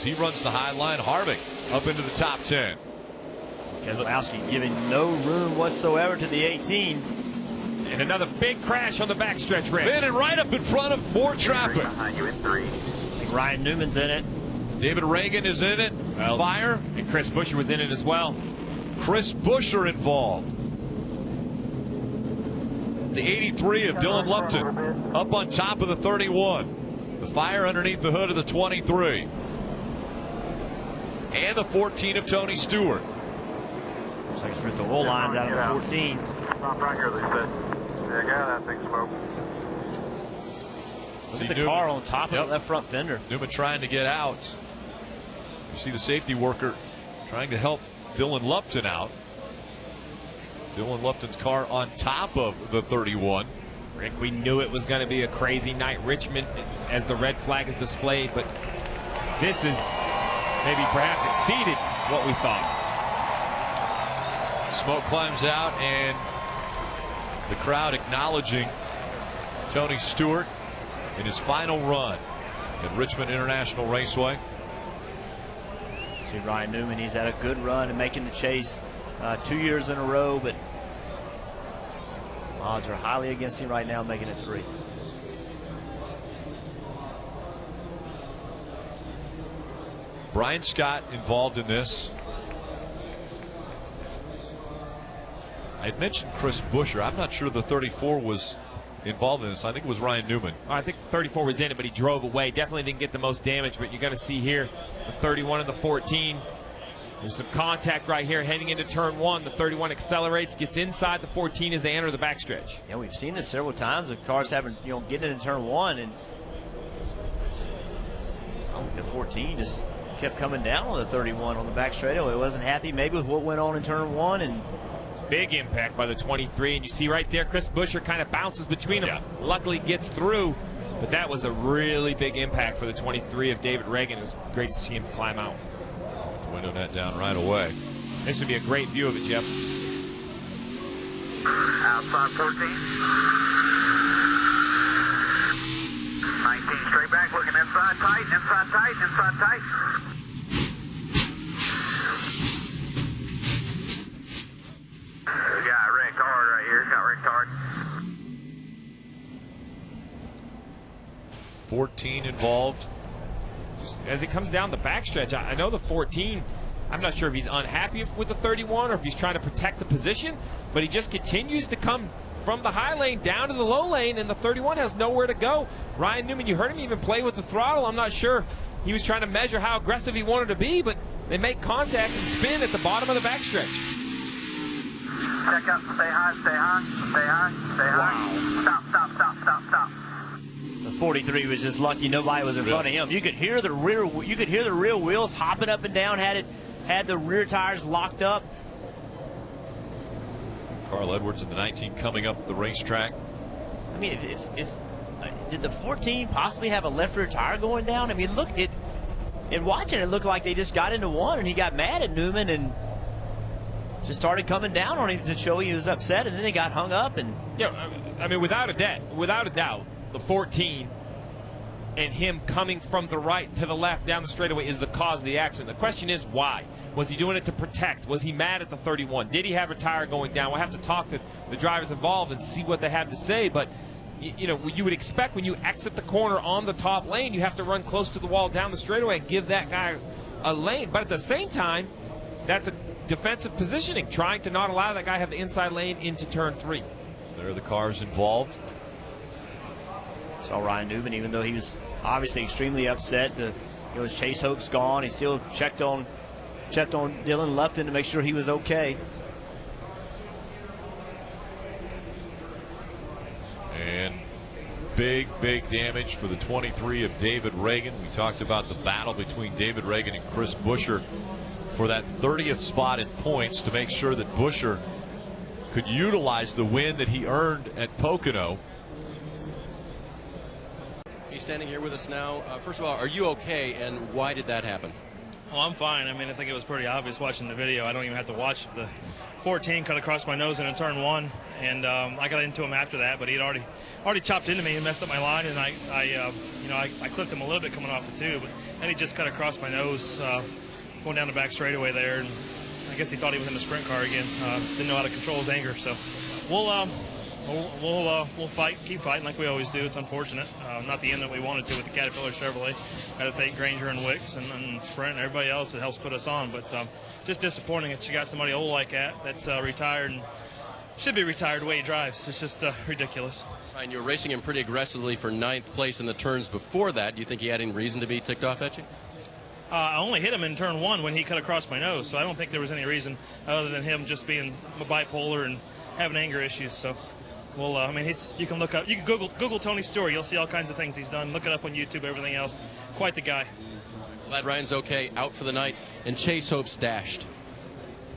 He runs the high line. Harvick up into the top 10. Keselowski giving no room whatsoever to the 18. And another big crash on the backstretch, Rick. Man, and right up in front of more traffic. Behind you in 3. I think Ryan Newman's in it. David Reagan is in it. Well, Fire. And Chris Buescher was in it as well. Chris Buescher involved. The 83 of Dylan Lupton up on top of the 31. The Fire underneath the hood of the 23. And the 14 of Tony Stewart. Looks like it's ripped the oil lines out of the 14. Stop right here, they said. Yeah, got that thing smoked. Look at the car on top of that front fender. Newman trying to get out. You see the safety worker trying to help Dylan Lupton out. Dylan Lupton's car on top of the 31. Rick, we knew it was going to be a crazy night. Richmond, as the red flag is displayed, but this is maybe perhaps exceeded what we thought. Smoke climbs out, and the crowd acknowledging Tony Stewart in his final run at Richmond International Raceway. See Ryan Newman, he's had a good run and making the chase 2 years in a row, but odds are highly against him right now, making it 3. Brian Scott involved in this. I had mentioned Chris Buescher. I'm not sure the 34 was involved in this. I think it was Ryan Newman. I think the 34 was in it, but he drove away. Definitely didn't get the most damage, but you're going to see here the 31 and the 14. There's some contact right here heading into turn 1. The 31 accelerates, gets inside the 14 as they enter the backstretch. Yeah, we've seen this several times. The cars having, getting into turn 1, and I think the 14 just kept coming down on the 31 on the back straightaway. It wasn't happy maybe with what went on in turn 1, and big impact by the 23, and you see right there Chris Buescher kind of bounces between them. Yeah. Luckily gets through, but that was a really big impact for the 23 of David Reagan. It was great to see him climb out. The window net down right away. This would be a great view of it, Jeff. Outside 14. 19 straight back, looking inside tight, inside tight, inside tight. We got wrecked hard right here, got wrecked hard. 14 involved. Just as it comes down the backstretch, I know the 14, I'm not sure if he's unhappy with the 31 or if he's trying to protect the position, but he just continues to come from the high lane down to the low lane, and the 31 has nowhere to go. Ryan Newman, you heard him even play with the throttle. I'm not sure he was trying to measure how aggressive he wanted to be, but they make contact and spin at the bottom of the backstretch. Check up, stay high, stay high, stay high, stay high. Stop, stop, stop, stop, stop. the 43 was just lucky nobody was in front of him. You could hear the rear wheels hopping up and down, had the rear tires locked up. Carl Edwards in the 19 coming up the racetrack. I mean, if did the 14 possibly have a left rear tire going down? I mean, look, in watching it looked like they just got into one, and he got mad at Newman and just started coming down on him to show he was upset, and then they got hung up. And yeah, I mean, without a doubt, the 14 and him coming from the right to the left down the straightaway is the cause of the accident. The question is why? Was he doing it to protect? Was he mad at the 31? Did he have a tire going down? We'll have to talk to the drivers involved and see what they have to say, but you know, you would expect when you exit the corner on the top lane, you have to run close to the wall down the straightaway and give that guy a lane. But at the same time, that's a defensive positioning, trying to not allow that guy to have the inside lane into turn 3. There are the cars involved. saw Ryan Newman, even though he was obviously extremely upset, his chase hope's gone. He still checked on Dylan Lupton to make sure he was okay. And big damage for the 23 of David Reagan. We talked about the battle between David Reagan and Chris Buescher for that 30th spot in points to make sure that Buescher could utilize the win that he earned at Pocono. He's standing here with us now. First of all, are you okay, and why did that happen? Oh, I'm fine. I mean, I think it was pretty obvious watching the video. I don't even have to watch the 14 cut across my nose into turn 1, and I got into him after that, but he'd already chopped into me and messed up my line, and I clipped him a little bit coming off the two, but then he just cut across my nose going down the back straightaway there, and I guess he thought he was in the sprint car again. Didn't know how to control his anger, so we'll fight, keep fighting like we always do. It's unfortunate, not the end that we wanted to with the Caterpillar Chevrolet. Got to thank Granger and Wicks and Sprint and everybody else that helps put us on, but just disappointing that you got somebody old like that retired and should be retired the way he drives. It's just ridiculous. Ryan, you were racing him pretty aggressively for 9th place in the turns before that. Do you think he had any reason to be ticked off at you? I only hit him in turn 1 when he cut across my nose, so I don't think there was any reason other than him just being bipolar and having anger issues. So, well, I mean, you can look up, you can Google Tony Stewart. You'll see all kinds of things he's done. Look it up on YouTube, everything else. Quite the guy. Glad Ryan's okay, out for the night, and Chase Hope's dashed.